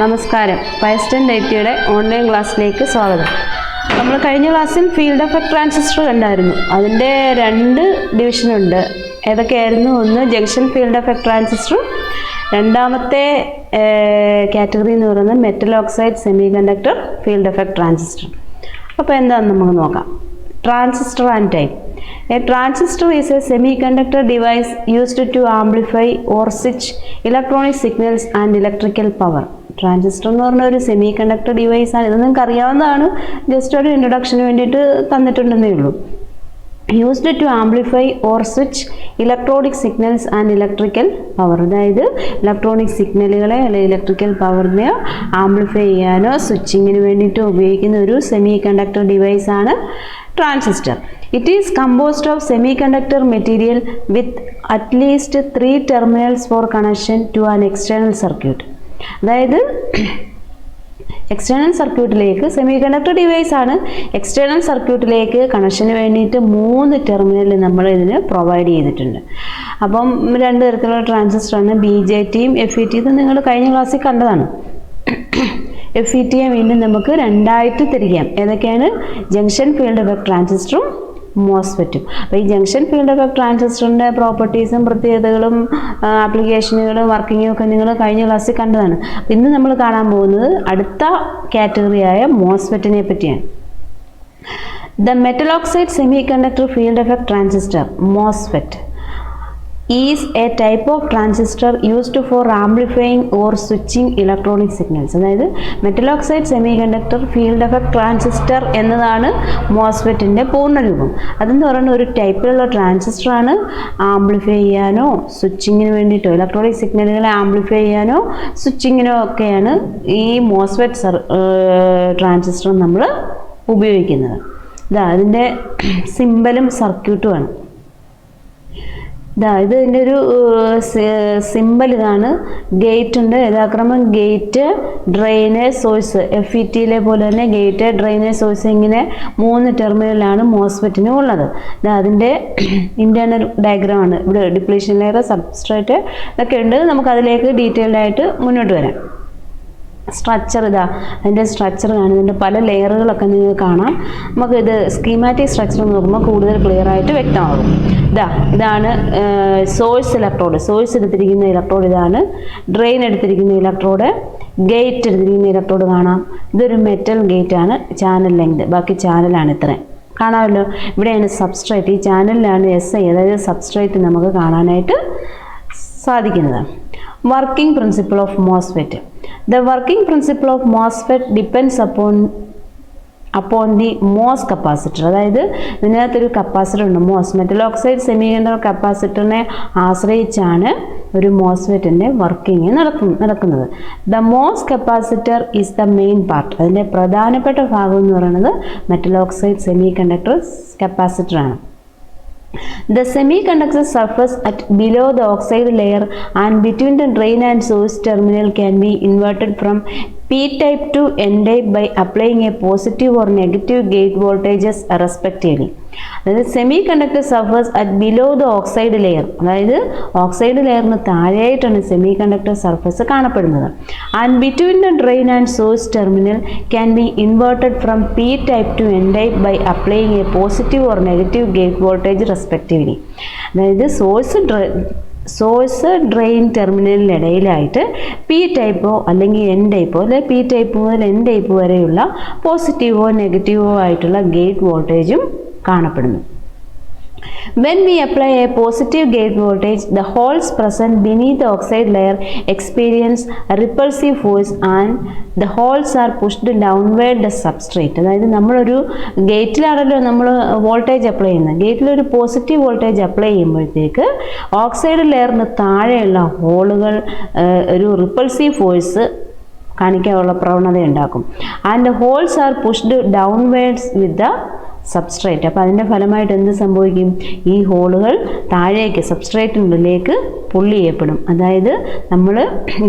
നമസ്കാരം. പൈസ്റ്റൻ ഡേറ്റയുടെ ഓൺലൈൻ ക്ലാസ്സിലേക്ക് സ്വാഗതം. നമ്മൾ കഴിഞ്ഞ ക്ലാസ്സിൽ ഫീൽഡ് എഫക്റ്റ് ട്രാൻസിസ്റ്റർ കണ്ടായിരുന്നു. അതിൻ്റെ രണ്ട് ഡിവിഷനുണ്ട്. ഏതൊക്കെയായിരുന്നു? ഒന്ന് ജംഗ്ഷൻ ഫീൽഡ് എഫക്റ്റ് ട്രാൻസിസ്റ്ററും രണ്ടാമത്തെ കാറ്റഗറി എന്ന് പറയുന്നത് metal oxide semiconductor field effect transistor. അപ്പോൾ എന്താണെന്ന് നമുക്ക് നോക്കാം. Transistor and type. A transistor is a semiconductor device used to amplify or switch electronic signals and electrical power. Transistor എന്ന് പറഞ്ഞ ഒരു സെമി കണ്ടക്ടർ ഡിവൈസാണ്. ഇത് നിങ്ങൾക്ക് അറിയാവുന്നതാണ്, ജസ്റ്റ് ഒരു ഇൻട്രൊഡക്ഷന് വേണ്ടിയിട്ട് തന്നിട്ടുണ്ടെന്നേ ഉള്ളൂ. Used to amplify or switch electronic signals and electrical power. അതായത് ഇലക്ട്രോണിക് സിഗ്നലുകളെ അല്ലെങ്കിൽ ഇലക്ട്രിക്കൽ പവറിനെ ആംപ്ലിഫൈ ചെയ്യാനോ സ്വിച്ചിങ്ങിന് വേണ്ടിയിട്ടോ ഉപയോഗിക്കുന്ന ഒരു സെമി കണ്ടക്ടർ ഡിവൈസാണ് transistor. It is composed of semiconductor material with at least 3 terminals for connection to an external circuit. അതായത് എക്സ്റ്റേണൽ സർക്യൂട്ടിലേക്ക് സെമി കണ്ടക്ടർ ഡിവൈസ് ആണ്. എക്സ്റ്റേണൽ സർക്യൂട്ടിലേക്ക് കണക്ഷന് വേണ്ടിയിട്ട് 3 ടെർമിനൽ നമ്മൾ ഇതിന് പ്രൊവൈഡ് ചെയ്തിട്ടുണ്ട്. അപ്പം 2 തരത്തിലുള്ള ട്രാൻസിസ്റ്ററാണ്, BJTയും FET. ഇത് നിങ്ങൾ കഴിഞ്ഞ ക്ലാസ്സിൽ കണ്ടതാണ്. FETയെ വീണ്ടും നമുക്ക് രണ്ടായിട്ട് തിരിക്കാം. ഏതൊക്കെയാണ്? ജംഗ്ഷൻ ഫീൽഡ് എഫക്റ്റ് ട്രാൻസിസ്റ്ററും മോസ്ഫെറ്റും. അപ്പോൾ ഈ ജംഗ്ഷൻ ഫീൽഡ് എഫക്റ്റ് ട്രാൻസിസ്റ്ററിൻ്റെ പ്രോപ്പർട്ടീസും പ്രത്യേകതകളും ആപ്ലിക്കേഷനുകളും വർക്കിങ്ങും ഒക്കെ നിങ്ങൾ കഴിഞ്ഞ ക്ലാസ്സിൽ കണ്ടതാണ്. ഇന്ന് നമ്മൾ കാണാൻ പോകുന്നത് അടുത്ത കാറ്റഗറിയായ മോസ്ഫെറ്റിനെ പറ്റിയാണ്. The metal oxide semiconductor field effect transistor MOSFET is a type of transistor used for amplifying or switching electronic signals. അതായത് metal oxide semi conductor field effect transistor എന്നതാണ് മോസ്ഫെറ്റിൻ്റെ പൂർണ്ണരൂപം. അതെന്ന് പറയുന്ന ഒരു ടൈപ്പിലുള്ള ട്രാൻസിസ്റ്ററാണ്. ആംപ്ലിഫൈ ചെയ്യാനോ സ്വിച്ചിങ്ങിന് വേണ്ടിയിട്ടോ ഇലക്ട്രോണിക് സിഗ്നലുകളെ ആംപ്ലിഫൈ ചെയ്യാനോ സ്വിച്ചിങ്ങിനോ ഒക്കെയാണ് ഈ മോസ്ഫെറ്റ് ട്രാൻസിസ്റ്റർ നമ്മൾ ഉപയോഗിക്കുന്നത്. ഇതാ അതിൻ്റെ സിമ്പലും സർക്യൂട്ടുമാണ്. ഇത് ഇതിൻ്റെ ഒരു സിമ്പൽ ഇതാണ്. ഗേറ്റ് ഉണ്ട്, യഥാക്രമം ഗേറ്റ്, ഡ്രെയിന്, സോഴ്സ്. FETയിലെ പോലെ തന്നെ ഗേറ്റ്, ഡ്രെയിന്, സോഴ്സ് ഇങ്ങനെ 3 ടെർമിനലാണ് മോസ്ഫെറ്റിന് ഉള്ളത്. അതിൻ്റെ ഇൻറ്റേർണൽ ഡയഗ്രാമാണ്. ഇവിടെ ഡിപ്ലീഷൻ ലെയർ, സബ്സ്ട്രേറ്റ് ഇതൊക്കെ ഉണ്ട്. നമുക്കതിലേക്ക് ഡീറ്റെയിൽഡ് ആയിട്ട് മുന്നോട്ട് വരാം. സ്ട്രക്ചർ ഇതാ അതിൻ്റെ സ്ട്രക്ചർ കാണും. ഇതിൻ്റെ പല ലെയറുകളൊക്കെ നിങ്ങൾക്ക് കാണാം. നമുക്കിത് സ്കീമാറ്റിക് സ്ട്രക്ചർ നോക്കുമ്പോൾ കൂടുതൽ ക്ലിയർ ആയിട്ട് വ്യക്തമാകും. ഇതാണ് സോഴ്സ് ഇലക്ട്രോഡ്. സോഴ്സ് എടുത്തിരിക്കുന്ന ഇലക്ട്രോഡ് ഇതാണ്. ഡ്രെയിൻ എടുത്തിരിക്കുന്ന ഇലക്ട്രോഡ്, ഗേറ്റ് എടുത്തിരിക്കുന്ന ഇലക്ട്രോഡ് കാണാം. ഇതൊരു മെറ്റൽ ഗേറ്റ് ആണ്. ചാനൽ ലെങ്ത്, ബാക്കി ചാനലാണ് ഇത്രയും കാണാമല്ലോ. ഇവിടെയാണ് സബ്സ്ട്രേറ്റ്. ഈ ചാനലിലാണ് SI അതായത് സബ്സ്ട്രേറ്റ് നമുക്ക് കാണാനായിട്ട് സാധിക്കുന്നത്. Working principle of MOSFET. The working principle of MOSFET depends upon the MOS capacitor. അതായത് ഇതിനകത്തൊരു കപ്പാസിറ്റർ ഉണ്ട്, മോസ് മെറ്റൽ ഓക്സൈഡ് സെമികണ്ടക്ടർ കപ്പാസിറ്ററിനെ ആശ്രയിച്ചാണ് ഒരു മോസ്ഫെറ്റിൻ്റെ വർക്കിംഗ് നടക്കുന്നത്. The MOS capacitor is the main part. അതിൻ്റെ പ്രധാനപ്പെട്ട ഭാഗം എന്ന് പറയുന്നത് മെറ്റൽ ഓക്സൈഡ് സെമികണ്ടക്ടർ കപ്പാസിറ്ററാണ്. The semiconductor surface at below the oxide layer and between the drain and source terminal can be inverted from P-type to N-type by applying a positive or negative gate voltages respectively. അതായത് semiconductor surface at below the oxide layer, അതായത് oxide ലെയറിന് താഴെയായിട്ടാണ് semiconductor surface കാണപ്പെടുന്നത്. And between the drain and source terminal can be inverted from P type to N type by applying a positive or negative gate voltage respectively. അതായത് source drain ടെർമിനലിനിടയിലായിട്ട് P ടൈപ്പോ അല്ലെങ്കിൽ N ടൈപ്പോ അല്ലെങ്കിൽ P type മുതൽ N type വരെയുള്ള പോസിറ്റീവോ നെഗറ്റീവോ ആയിട്ടുള്ള ഗേറ്റ് വോൾട്ടേജും കാണപ്പെടുന്നു. When we apply a positive gate voltage, the holes present beneath the oxide layer experience a repulsive force and the holes are pushed downward the substrate. അതായത് നമ്മളൊരു ഗേറ്റിലാണല്ലോ നമ്മൾ voltage apply ചെയ്യുന്നത്. ഗേറ്റിലൊരു പോസിറ്റീവ് വോൾട്ടേജ് അപ്ലൈ ചെയ്യുമ്പോഴത്തേക്ക് oxide ലെയറിന് താഴെയുള്ള ഹോളുകൾ ഒരു റിപ്പൾസീവ് ഫോഴ്സ് കാണിക്കാനുള്ള പ്രവണത ഉണ്ടാക്കും. And the holes are pushed downwards with the substrate. അപ്പോൾ അതിൻ്റെ ഫലമായിട്ട് എന്ത് സംഭവിക്കും? ഈ ഹോളുകൾ താഴേക്ക് സബ്സ്ട്രേറ്റിനുള്ളിലേക്ക് പുള്ളി ചെയ്യപ്പെടും. അതായത് നമ്മൾ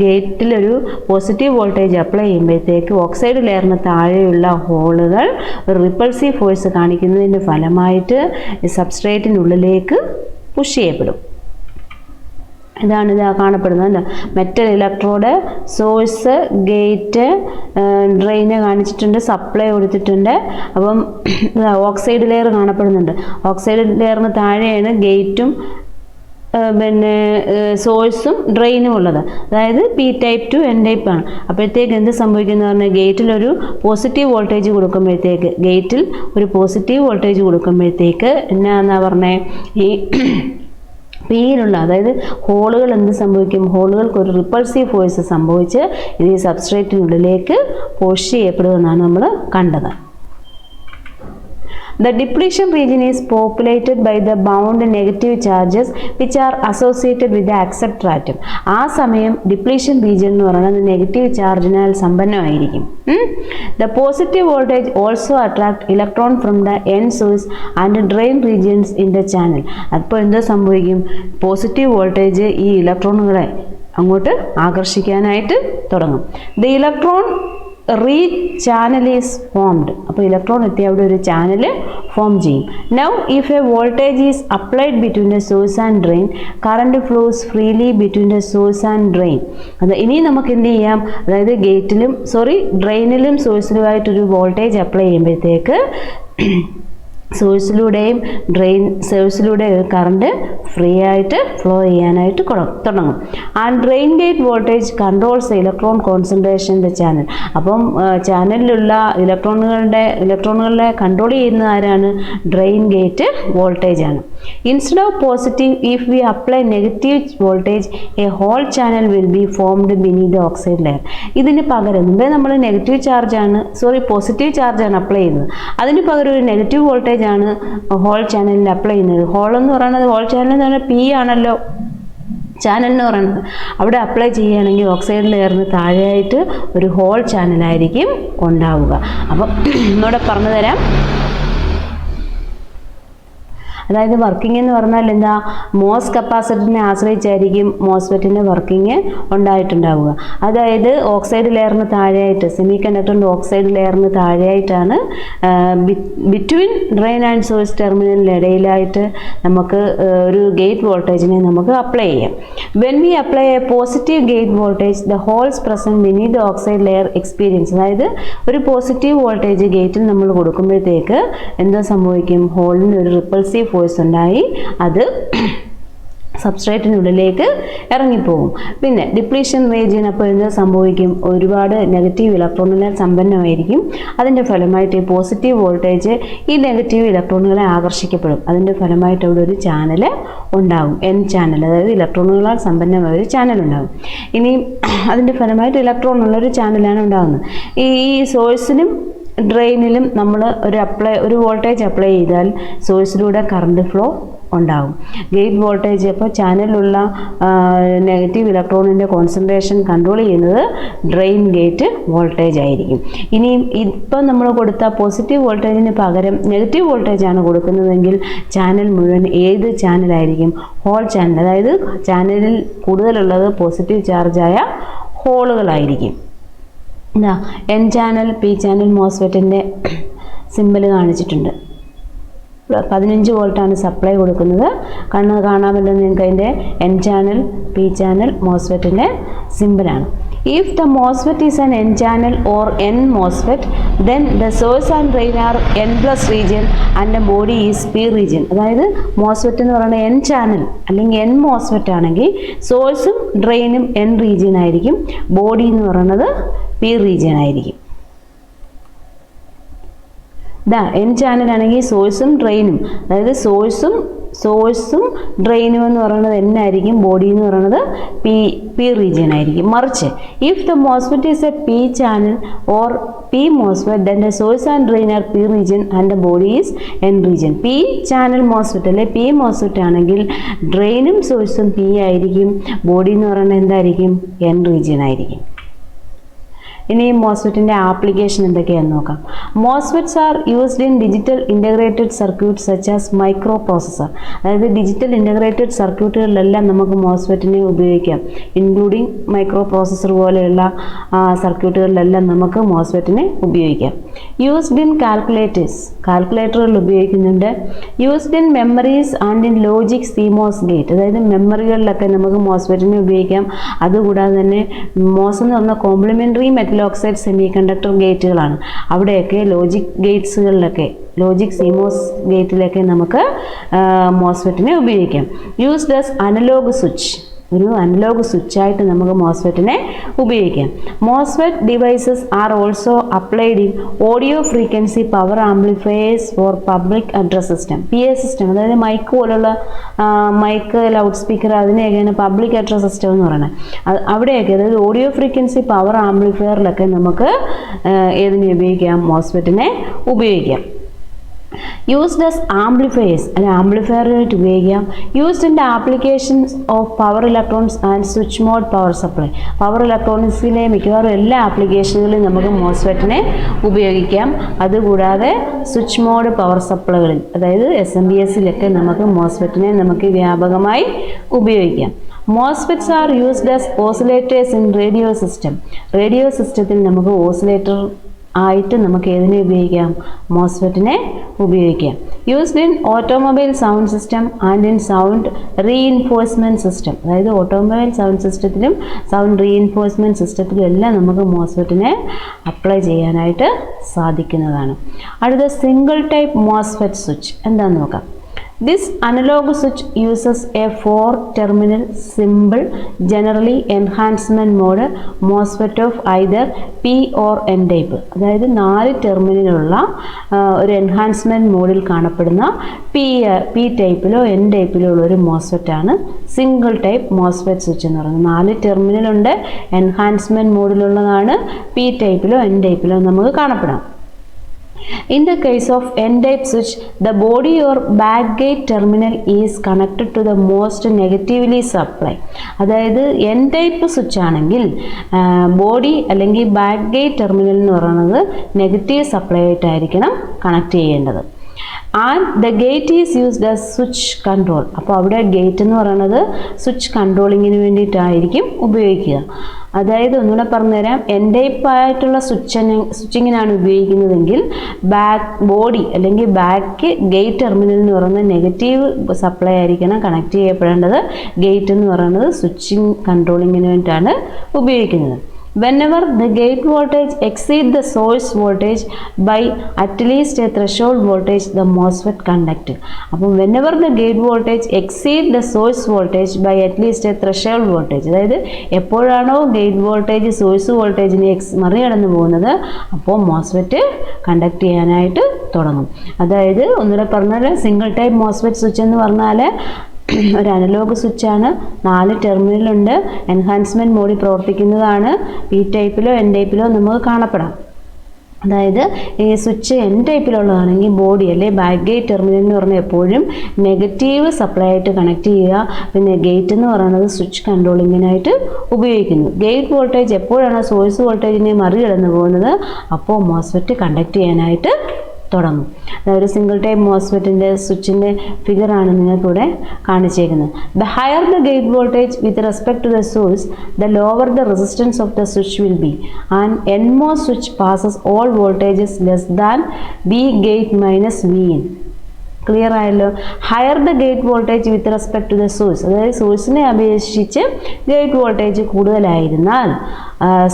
ഗേറ്റിലൊരു പോസിറ്റീവ് വോൾട്ടേജ് അപ്ലൈ ചെയ്യുമ്പോഴത്തേക്ക് ഓക്സൈഡ് ലെയറിന് താഴെയുള്ള ഹോളുകൾ ഒരു റിപ്പൾസീവ് ഫോഴ്സ് കാണിക്കുന്നതിൻ്റെ ഫലമായിട്ട് സബ്സ്ട്രേറ്റിനുള്ളിലേക്ക് പുഷ് ചെയ്യപ്പെടും. ഇതാണ് ഇത് കാണപ്പെടുന്നത്. Metal electrode, source, gate, drain കാണിച്ചിട്ടുണ്ട്, സപ്ലൈ കൊടുത്തിട്ടുണ്ട്. അപ്പം ഓക്സൈഡ് ലെയർ കാണപ്പെടുന്നുണ്ട്. ഓക്സൈഡ് ലെയറിന് താഴെയാണ് ഗേറ്റും പിന്നെ സോഴ്സും ഡ്രെയിനും ഉള്ളത്. അതായത് P type to N type ആണ്. അപ്പോഴത്തേക്ക് എന്ത് സംഭവിക്കുന്നു പറഞ്ഞാൽ ഗേറ്റിലൊരു പോസിറ്റീവ് വോൾട്ടേജ് കൊടുക്കുമ്പോഴത്തേക്ക് എന്നാ പറഞ്ഞേ ഈ പിയിലുള്ള അതായത് ഹോളുകൾ എന്ത് സംഭവിക്കും, ഹോളുകൾക്ക് ഒരു റിപ്പൾസീവ് ഫോഴ്സ് സംഭവിച്ച് ഇത് ഈ സബ്സ്ട്രേറ്റിനുള്ളിലേക്ക് പുഷ് ചെയ്യപ്പെടുമെന്നാണ് നമ്മൾ കണ്ടത്. The depletion region is populated by the bound negative charges which are associated with the acceptor atom. ആ സമയം ഡിപ്ലീഷൻ റീജിയൻ എന്ന് പറയുന്നത് negative ചാർജിനാൽ സമ്പന്നമായിരിക്കും. The positive voltage also attract electron from the end source and drain regions in the channel. അപ്പോൾ എന്ത് സംഭവിക്കും, positive voltage ഈ ഇലക്ട്രോണുകളെ അങ്ങോട്ട് ആകർഷിക്കാനായിട്ട് തുടങ്ങും. The electron channel is formed. അപ്പോൾ ഇലക്ട്രോൺ എത്തി അവിടെ ഒരു ചാനൽ ഫോം ചെയ്യും. Now if a voltage is applied between the source and drain, current flows freely between the source and drain. അത് ഇനി നമുക്ക് എന്ത് ചെയ്യാം, അതായത് ഡ്രെയിനിലും സോഴ്സിലുമായിട്ടൊരു വോൾട്ടേജ് അപ്ലൈ ചെയ്യുമ്പോഴത്തേക്ക് സോഴ്സിലൂടെയും കറണ്ട് ഫ്രീ ആയിട്ട് ഫ്ലോ ചെയ്യാനായിട്ട് തുടങ്ങും. And drain gate voltage controls electron concentration the channel. അപ്പം ചാനലിലുള്ള ഇലക്ട്രോണുകളെ കൺട്രോൾ ചെയ്യുന്നത് ആരാണ്, ഡ്രെയിൻ ഗേറ്റ് വോൾട്ടേജ് ആണ്. Instead of positive, if we apply negative voltage, a hole channel will be formed beneath the oxide layer. ഇതിന് പകരം മുമ്പേ നമ്മൾ പോസിറ്റീവ് ചാർജാണ് അപ്ലൈ ചെയ്യുന്നത്. അതിന് പകരം ഒരു നെഗറ്റീവ് വോൾട്ടേജ് ആണ് ഹോൾ ചാനലിൽ അപ്ലൈ ചെയ്യുന്നത്. ഹോൾ എന്ന് പറയുന്നത്, ഹോൾ ചാനൽ എന്ന് പറഞ്ഞാൽ പി ആണല്ലോ ചാനൽ എന്ന് പറയുന്നത്. അവിടെ അപ്ലൈ ചെയ്യുകയാണെങ്കിൽ ഓക്സൈഡ് ലെയറിന് താഴെയായിട്ട് ഒരു ഹോൾ ചാനലായിരിക്കും ഉണ്ടാവുക. അപ്പം ഇവിടെ പറഞ്ഞു തരാം. അതായത് വർക്കിംഗ് എന്ന് പറഞ്ഞാൽ എന്താ, മോസ് കപ്പാസിറ്ററിനെ ആശ്രയിച്ചായിരിക്കും മോസ്ഫെറ്റിൻ്റെ വർക്കിംഗ് ഉണ്ടായിട്ടുണ്ടാവുക. അതായത് ഓക്സൈഡ് ലെയറിന് താഴെയായിട്ട്, സെമി കണ്ടക്ടറിൻ്റെ ഓക്സൈഡ് ലെയറിന് താഴെയായിട്ടാണ് ബിറ്റ്വീൻ ഡ്രെയിൻ ആൻഡ് സോഴ്സ് ടെർമിനലിന് ഇടയിലായിട്ട് നമുക്ക് ഒരു ഗേറ്റ് വോൾട്ടേജിനെ നമുക്ക് അപ്ലൈ ചെയ്യാം. When we apply a positive gate voltage, the holes present beneath the oxide layer experience. അതായത് ഒരു പോസിറ്റീവ് വോൾട്ടേജ് ഗേറ്റിൽ നമ്മൾ കൊടുക്കുമ്പോഴത്തേക്ക് എന്താ സംഭവിക്കും, ഹോളിന് ഒരു റിപ്പൾസീവ് ഫോഴ്സ് ഉണ്ടായി അത് സബ്സ്ട്രേറ്റിനുള്ളിലേക്ക് ഇറങ്ങിപ്പോകും. പിന്നെ ഡിപ്ലീഷൻ റീജിയൻ അപ്പോൾ എന്ത് സംഭവിക്കും, ഒരുപാട് നെഗറ്റീവ് ഇലക്ട്രോണുകളാൽ സമ്പന്നമായിരിക്കും. അതിൻ്റെ ഫലമായിട്ട് ഈ പോസിറ്റീവ് വോൾട്ടേജ് ഈ നെഗറ്റീവ് ഇലക്ട്രോണുകളെ ആകർഷിക്കപ്പെടും. അതിൻ്റെ ഫലമായിട്ട് അവിടെ ഒരു ചാനൽ ഉണ്ടാകും, എൻ ചാനൽ, അതായത് ഇലക്ട്രോണുകളാൽ സമ്പന്നമായ ഒരു ചാനൽ ഉണ്ടാകും. ഇനി അതിൻ്റെ ഫലമായിട്ട് ഇലക്ട്രോണുള്ളൊരു ചാനലാണ് ഉണ്ടാകുന്നത്. ഈ സോഴ്സിനും ഡ്രെയിനിലും നമ്മൾ ഒരു വോൾട്ടേജ് അപ്ലൈ ചെയ്താൽ സോഴ്സിലൂടെ കറണ്ട് ഫ്ലോ ഉണ്ടാകും. ഗേറ്റ് വോൾട്ടേജ്, അപ്പോൾ ചാനലിലുള്ള നെഗറ്റീവ് ഇലക്ട്രോണിൻ്റെ കോൺസെൻട്രേഷൻ കൺട്രോൾ ചെയ്യുന്നത് ഡ്രെയിൻ ഗേറ്റ് വോൾട്ടേജ് ആയിരിക്കും. ഇനിയും ഇപ്പം നമ്മൾ കൊടുത്ത പോസിറ്റീവ് വോൾട്ടേജിന് പകരം നെഗറ്റീവ് വോൾട്ടേജാണ് കൊടുക്കുന്നതെങ്കിൽ ചാനൽ മുഴുവൻ ഏത് ചാനലായിരിക്കും, ഹോൾ ചാനൽ. അതായത് ചാനലിൽ കൂടുതലുള്ളത് പോസിറ്റീവ് ചാർജായ ഹോളുകളായിരിക്കും. എൻ ചാനൽ, പി ചാനൽ മോസ്ഫെറ്റിൻ്റെ സിമ്പൽ കാണിച്ചിട്ടുണ്ട്. 15 വോൾട്ടാണ് സപ്ലൈ കൊടുക്കുന്നത്. കാണാമല്ലോ നിങ്ങൾക്ക് അതിൻ്റെ എൻ ചാനൽ, പി ചാനൽ മോസ്ഫെറ്റിൻ്റെ സിമ്പലാണ്. If the MOSFET is an N channel or N MOSFET, then the source and drain are N plus region and the body is P region. അതായത് MOSFET എന്ന് പറയുന്നത് N channel അല്ലെങ്കിൽ N MOSFET ആണെങ്കിൽ സോഴ്സും ഡ്രെയിനും N region ആയിരിക്കും, body എന്ന് പറയുന്നത് P റീജിയൻ ആയിരിക്കും. N ചാനൽ ആണെങ്കിൽ സോഴ്സും ഡ്രെയിനും, അതായത് സോഴ്സും ഡ്രെയിനും എന്ന് പറയുന്നത് N ആയിരിക്കും, ബോഡി എന്ന് പറയുന്നത് പി റീജിയൻ ആയിരിക്കും. മറിച്ച് if the MOSFET is a P channel or P MOSFET, then the source and drain are P region and the body is N region. P channel MOSFET അല്ലെ P MOSFET ആണെങ്കിൽ ഡ്രെയിനും സോഴ്സും P ആയിരിക്കും, body എന്ന് പറയുന്നത് എന്തായിരിക്കും, N region ആയിരിക്കും. ഇനി മോസ്ഫെറ്റിൻ്റെ ആപ്ലിക്കേഷൻ എന്തൊക്കെയാണെന്ന് നോക്കാം. MOSFETs are used in digital integrated circuit such as micro processor. അതായത് ഡിജിറ്റൽ ഇൻ്റഗ്രേറ്റഡ് സർക്യൂട്ടുകളിലെല്ലാം നമുക്ക് മോസ്ഫെറ്റിനെ ഉപയോഗിക്കാം. ഇൻക്ലൂഡിങ് മൈക്രോ പ്രോസസ്സർ പോലെയുള്ള സർക്യൂട്ടുകളിലെല്ലാം നമുക്ക് മോസ്ഫെറ്റിനെ ഉപയോഗിക്കാം. യൂസ്ഡ് ഇൻ കാൽക്കുലേറ്ററുകളിൽ ഉപയോഗിക്കുന്നുണ്ട്. Used in memories and in logic CMOS gate. അതായത് മെമ്മറികളിലൊക്കെ നമുക്ക് മോസ്ഫെറ്റിനെ ഉപയോഗിക്കാം. അതുകൂടാതെ തന്നെ മോസ് എന്ന് പറഞ്ഞ complementary metal oxide semi conductor ഗേറ്റുകളാണ്. അവിടെയൊക്കെ ലോജിക് സിമോസ് ഗേറ്റിലൊക്കെ നമുക്ക് മോസ്ഫെറ്റിനെ ഉപയോഗിക്കാം. Used as analog switch. ഒരു അനലോഗ് സ്വിച്ചായിട്ട് നമുക്ക് മോസ്ഫെറ്റിനെ ഉപയോഗിക്കാം. MOSFET devices are also applied in audio frequency power amplifiers for public address system. PA system, അതായത് മൈക്ക് പോലുള്ള മൈക്ക്, ലൗഡ് സ്പീക്കർ, അതിനെയൊക്കെയാണ് പബ്ലിക് അഡ്രസ് സിസ്റ്റം എന്ന് പറയുന്നത്. അവിടെയൊക്കെ അതായത് ഓഡിയോ ഫ്രീക്വൻസി പവർ ആംപ്ലിഫയറിലൊക്കെ നമുക്ക് ഏതിനെ ഉപയോഗിക്കാം? മോസ്ഫെറ്റിനെ ഉപയോഗിക്കാം. യൂസ്ഡ് ആസ് ആംപ്ലിഫയേഴ്സ്, അത് ആംപ്ലിഫയറായിട്ട് ഉപയോഗിക്കാം. Used in the applications of power electronics and switch mode power supply. Power ഇലക്ട്രോണിക്സിലെ മിക്കവാറും എല്ലാ ആപ്ലിക്കേഷനുകളിലും നമുക്ക് മോസ്ഫെറ്റിനെ ഉപയോഗിക്കാം. അതുകൂടാതെ സ്വിച്ച് മോഡ് പവർ സപ്ലൈകളിൽ, അതായത് SMPSലൊക്കെ നമുക്ക് മോസ്ഫെറ്റിനെ നമുക്ക് വ്യാപകമായി ഉപയോഗിക്കാം. MOSFETs are used as oscillators in radio system. Radio സിസ്റ്റത്തിൽ നമുക്ക് ഓസിലേറ്റർ ആയിട്ട് നമുക്ക് ഏതിനെ ഉപയോഗിക്കാം? മോസ്ഫെറ്റിനെ ഉപയോഗിക്കാം. Used in automobile sound system and in sound reinforcement system. അതായത് ഓട്ടോമൊബൈൽ സൗണ്ട് സിസ്റ്റത്തിലും സൗണ്ട് റീഇൻഫോഴ്സ്മെൻറ്റ് സിസ്റ്റത്തിലും എല്ലാം നമുക്ക് മോസ്ഫെറ്റിനെ അപ്ലൈ ചെയ്യാനായിട്ട് സാധിക്കുന്നതാണ്. അടുത്ത സിംഗിൾ ടൈപ്പ് മോസ്ഫെറ്റ് സ്വിച്ച് എന്താണെന്ന് നോക്കാം. This analog switch uses a 4-terminal simple generally enhancement mode MOSFET of either P or N type. അതായത് 4 ടെർമിനലുള്ള ഒരു എൻഹാൻസ്മെൻറ്റ് മോഡിൽ കാണപ്പെടുന്ന P ടൈപ്പിലോ N ടൈപ്പിലോ ഉള്ള ഒരു മോസ്ഫെറ്റ് ആണ് സിംഗിൾ ടൈപ്പ് മോസ്ഫെറ്റ് സ്വിച്ച് എന്ന് പറയുന്നത്. 4 ടെർമിനലുണ്ട്, എൻഹാൻസ്മെൻറ്റ് മോഡിലുള്ളതാണ്. P ടൈപ്പിലോ N ടൈപ്പിലോ നമുക്ക് കാണപ്പെടാം. In the case of N-type switch, the body or backgate terminal is connected to the most negatively supply. അതായത് N-type switch ആണെങ്കിൽ ബോഡി അല്ലെങ്കിൽ ബാക്ക്ഗേറ്റ് ടെർമിനൽ എന്ന് പറയുന്നത് നെഗറ്റീവ് സപ്ലൈ ആയിട്ടായിരിക്കണം കണക്ട് ചെയ്യേണ്ടത്. And the gate is used as switch control. അപ്പോൾ അവിടെ gate എന്ന് പറയുന്നത് സ്വിച്ച് കൺട്രോളിങ്ങിന് വേണ്ടിയിട്ടായിരിക്കും ഉപയോഗിക്കുക. അതായത് ഒന്നുകൂടെ പറഞ്ഞുതരാം, N ടൈപ്പ് ആയിട്ടുള്ള സ്വിച്ചിങ്ങിനാണ് ഉപയോഗിക്കുന്നതെങ്കിൽ ബോഡി അല്ലെങ്കിൽ ബാക്ക് ഗേറ്റ് ടെർമിനൽ എന്ന് പറയുന്നത് നെഗറ്റീവ് സപ്ലൈ ആയിരിക്കണം കണക്ട് ചെയ്യപ്പെടേണ്ടത്. ഗേറ്റ് എന്ന് പറയുന്നത് സ്വിച്ചിങ് കൺട്രോളിങ്ങിന് വേണ്ടിയിട്ടാണ് ഉപയോഗിക്കുന്നത്. Whenever the gate voltage exceeds the source voltage by at least a threshold voltage, the MOSFET conduct. അപ്പോൾ whenever the gate voltage exceeds the source voltage by at least a threshold voltage, അതായത് എപ്പോഴാണോ gate voltage source വോൾട്ടേജിനെ മറികടന്ന് പോകുന്നത് അപ്പോൾ MOSFET conduct ചെയ്യാനായിട്ട് തുടങ്ങും. അതായത് ഒന്നുകൂടെ പറഞ്ഞാൽ സിംഗിൾ ടൈപ്പ് മോസ്ഫെറ്റ് സ്വിച്ച് എന്ന് പറഞ്ഞാൽ ഒരു അനലോഗ് സ്വിച്ചാണ്. 4 ടെർമിനലുണ്ട്, എൻഹാൻസ്മെൻറ്റ് മോഡിൽ പ്രവർത്തിക്കുന്നതാണ്. P ടൈപ്പിലോ N ടൈപ്പിലോ നമുക്ക് കാണപ്പെടാം. അതായത് ഈ സ്വിച്ച് N ടൈപ്പിലുള്ളതാണെങ്കിൽ ബോഡി അല്ലെ ബാക്ക് ഗേറ്റ് ടെർമിനൽ എന്ന് പറഞ്ഞാൽ എപ്പോഴും നെഗറ്റീവ് സപ്ലൈ ആയിട്ട് കണക്ട് ചെയ്യുക. പിന്നെ ഗേറ്റ് എന്ന് പറയുന്നത് സ്വിച്ച് കൺട്രോളിങ്ങിനായിട്ട് ഉപയോഗിക്കുന്നു. ഗേറ്റ് വോൾട്ടേജ് എപ്പോഴാണ് സോഴ്സ് വോൾട്ടേജിനെ മറികടന്ന് പോകുന്നത് അപ്പോൾ മോസ്ഫെറ്റ് കണ്ടക്ട് ചെയ്യാനായിട്ട് തുടങ്ങും. അതായത് സിംഗിൾ ടൈപ്പ് മോസ്ഫെറ്റിൻ്റെ സ്വിച്ചിൻ്റെ ഫിഗറാണ് നിങ്ങൾക്കിവിടെ കാണിച്ചേക്കുന്നത്. The higher the gate voltage with respect to the source the lower the resistance of the switch will be and NMOS switch passes all voltages less than V gate minus Vin. Clear ആയല്ലോ? Higher the gate voltage with respect to the source, അതായത് സോഴ്സിനെ അപേക്ഷിച്ച് gate voltage കൂടുതലായിരുന്നാൽ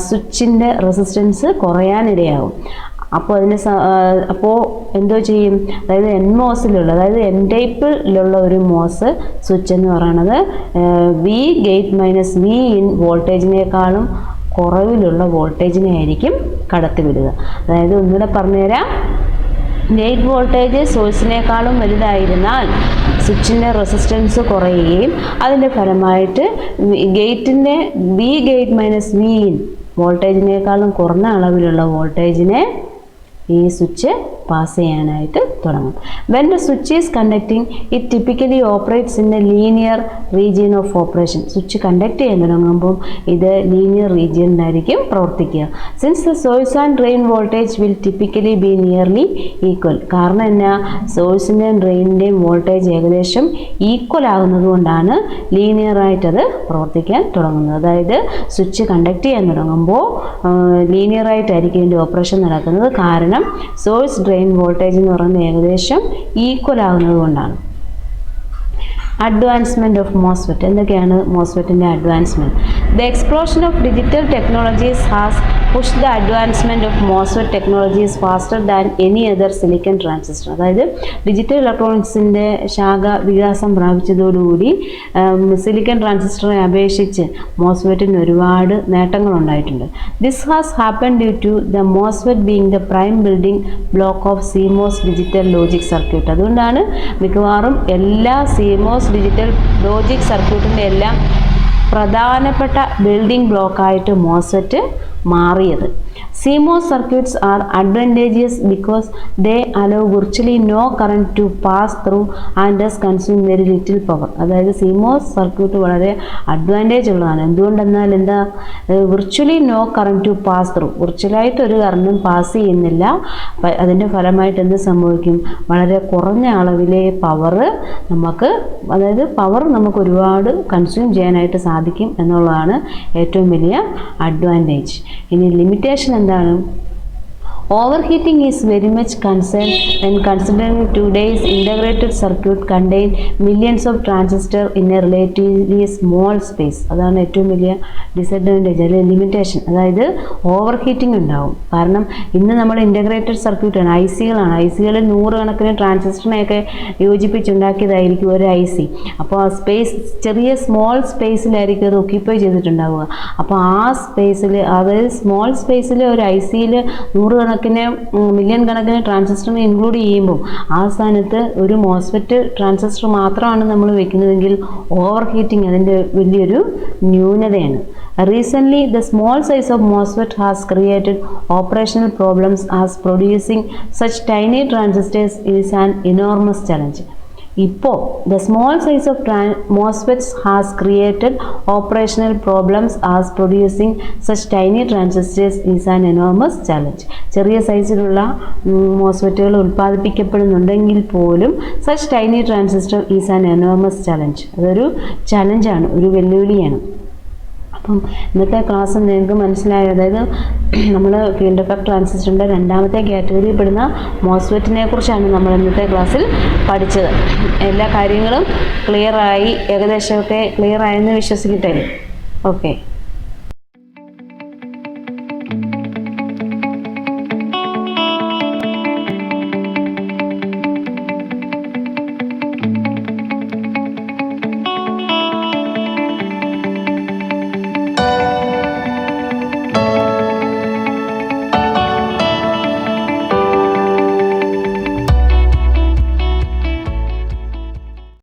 സ്വിച്ചിൻ്റെ resistance കുറയാനിടയാകും. അപ്പോൾ എന്തോ ചെയ്യും? അതായത് NMOSലുള്ള അതായത് N ടൈപ്പിലുള്ള ഒരു മോസ് സ്വിച്ച് എന്ന് പറയുന്നത് V ഗേറ്റ് മൈനസ് Vin വോൾട്ടേജിനേക്കാളും കുറവിലുള്ള വോൾട്ടേജിനെ ആയിരിക്കും കടത്തിവിടുക. അതായത് ഒന്നുകൂടെ പറഞ്ഞുതരാം, ഗേറ്റ് വോൾട്ടേജ് സോഴ്സിനേക്കാളും വലുതായിരുന്നാൽ സ്വിച്ചിൻ്റെ റെസിസ്റ്റൻസ് കുറയുകയും അതിൻ്റെ ഫലമായിട്ട് ഗേറ്റിൻ്റെ V ഗേറ്റ് മൈനസ് Vin വോൾട്ടേജിനേക്കാളും കുറഞ്ഞ അളവിലുള്ള വോൾട്ടേജിനെ ഈ സ്വിച്ച് പാസ് ചെയ്യാനായിട്ട് തുടങ്ങും. When the switch is conducting, it typically operates in a linear region of operation. Switch conduct ചെയ്യാൻ തുടങ്ങുമ്പോൾ ഇത് ലീനിയർ റീജിയനിലായിരിക്കും പ്രവർത്തിക്കുക. Since the source and drain voltage will typically be nearly equal. കാരണം എന്നാ, സോഴ്സിൻ്റെയും ഡ്രെയിനിൻ്റെയും വോൾട്ടേജ് ഏകദേശം equal ആകുന്നത് കൊണ്ടാണ് ലീനിയറായിട്ടത് പ്രവർത്തിക്കാൻ തുടങ്ങുന്നത്. അതായത് സ്വിച്ച് കണ്ടക്ട് ചെയ്യാൻ തുടങ്ങുമ്പോൾ ലീനിയറായിട്ടായിരിക്കും ഇതിൻ്റെ ഓപ്പറേഷൻ നടക്കുന്നത്. കാരണം സോഴ്സ് ഡ്രെയിൻ വോൾട്ടേജ് എന്ന് പറയുന്നത് ഏകദേശം ഈക്വൽ ആകുന്നത് കൊണ്ടാണ്. Advancement of MOSFET. എന്തൊക്കെയാണ് മോസ്ഫെറ്റിൻ്റെ advancement? The explosion of digital technologies has push the advancement of MOSFET technologies faster than any other silicon transistor. അതായത് ഡിജിറ്റൽ ഇലക്ട്രോണിക്സിൻ്റെ ശാഖ വികാസം പ്രാപിച്ചതോടുകൂടി സിലിക്കൺ ട്രാൻസിസ്റ്ററെ അപേക്ഷിച്ച് മോസ്ഫെറ്റിന് ഒരുപാട് നേട്ടങ്ങളുണ്ടായിട്ടുണ്ട്. This has happen due to the MOSFET being the prime building block of CMOS digital logic circuit. അതുകൊണ്ടാണ് മിക്കവാറും എല്ലാ സിമോസ് ഡിജിറ്റൽ ലോജിക് സർക്യൂട്ടിൻ്റെ എല്ലാം പ്രധാനപ്പെട്ട ബിൽഡിംഗ് ബ്ലോക്കായിട്ട് മോസ്ഫെറ്റ് മാറിയത്. CMOS circuits are advantageous because they allow virtually no current to pass through and thus consume very little power. അതായത് CMOS circuit വളരെ അഡ്വാൻറ്റേജ് ഉള്ളതാണ്. എന്തുകൊണ്ടെന്നാൽ എന്താ, virtually no current to pass through, വിർച്വലായിട്ട് ഒരു കറണ്ടും പാസ് ചെയ്യുന്നില്ല. അതിൻ്റെ ഫലമായിട്ട് എന്ത് സംഭവിക്കും, വളരെ കുറഞ്ഞ അളവിലെ പവർ നമുക്ക്, അതായത് പവർ നമുക്ക് ഒരുപാട് കൺസ്യൂം ചെയ്യാനായിട്ട് സാധിക്കും എന്നുള്ളതാണ് ഏറ്റവും വലിയ അഡ്വാൻറ്റേജ്. ഇനി ലിമിറ്റേഷൻ എന്താണ്? Overheating is very much concerned when considering today's integrated circuit contain millions of transistors in a relatively small space. അതാണ് ഏറ്റവും വലിയ ഡിസഡ്വാൻറ്റേജ് അല്ലെങ്കിൽ ലിമിറ്റേഷൻ. അതായത് ഓവർ ഹീറ്റിംഗ് ഉണ്ടാവും. കാരണം ഇന്ന് നമ്മൾ ഇൻ്റഗ്രേറ്റഡ് സർക്യൂട്ടാണ്, ഐ സികളിൽ 100 കണക്കിന് ട്രാൻസിസ്റ്ററിനെയൊക്കെ യോജിപ്പിച്ചുണ്ടാക്കിയതായിരിക്കും ഒരു ഐ സി. അപ്പോൾ ആ സ്പേസ് ചെറിയ സ്മോൾ സ്പേസിലായിരിക്കും അത് ഒക്യുപ്പൈ ചെയ്തിട്ടുണ്ടാവുക. അപ്പോൾ ആ സ്പേസിൽ, അതായത് സ്മോൾ സ്പേസിൽ ഒരു ഐ സിയിൽ 100 മില്യൺ കണക്കിന് ട്രാൻസിസ്റ്ററിനെ ഇൻക്ലൂഡ് ചെയ്യുമ്പോൾ ആ സ്ഥാനത്ത് ഒരു മോസ്ഫെറ്റ് ട്രാൻസിസ്റ്റർ മാത്രമാണ് നമ്മൾ വെക്കുന്നതെങ്കിൽ ഓവർ ഹീറ്റിംഗ് അതിൻ്റെ വലിയൊരു ന്യൂനതയാണ്. Recently, the small size of MOSFET has created operational problems as producing such tiny transistors is an enormous challenge. ഇപ്പോൾ the small size of MOSFETs has created operational problems as producing such tiny transistors is an enormous challenge. ചെറിയ സൈസിലുള്ള മോസ്ഫെറ്റുകൾ ഉൽപ്പാദിപ്പിക്കപ്പെടുന്നുണ്ടെങ്കിൽ പോലും such tiny transistor is an enormous challenge. അതൊരു ചലഞ്ചാണ്, ഒരു വെല്ലുവിളിയാണ്. അപ്പം ഇന്നത്തെ class നിങ്ങൾക്ക് മനസ്സിലായോ? അതായത് നമ്മൾ ഫീൽഡ് എഫക്ട് ട്രാൻസിസ്റ്ററിൻ്റെ രണ്ടാമത്തെ കാറ്റഗറിയിൽ പെടുന്ന മോസ്ഫെറ്റിനെ കുറിച്ചാണ് നമ്മൾ ഇന്നത്തെ ക്ലാസ്സിൽ പഠിച്ചത്. എല്ലാ കാര്യങ്ങളും ക്ലിയറായി, ഏകദേശമൊക്കെ ക്ലിയറായെന്ന് വിശ്വസിക്കട്ടെ. ഓക്കെ.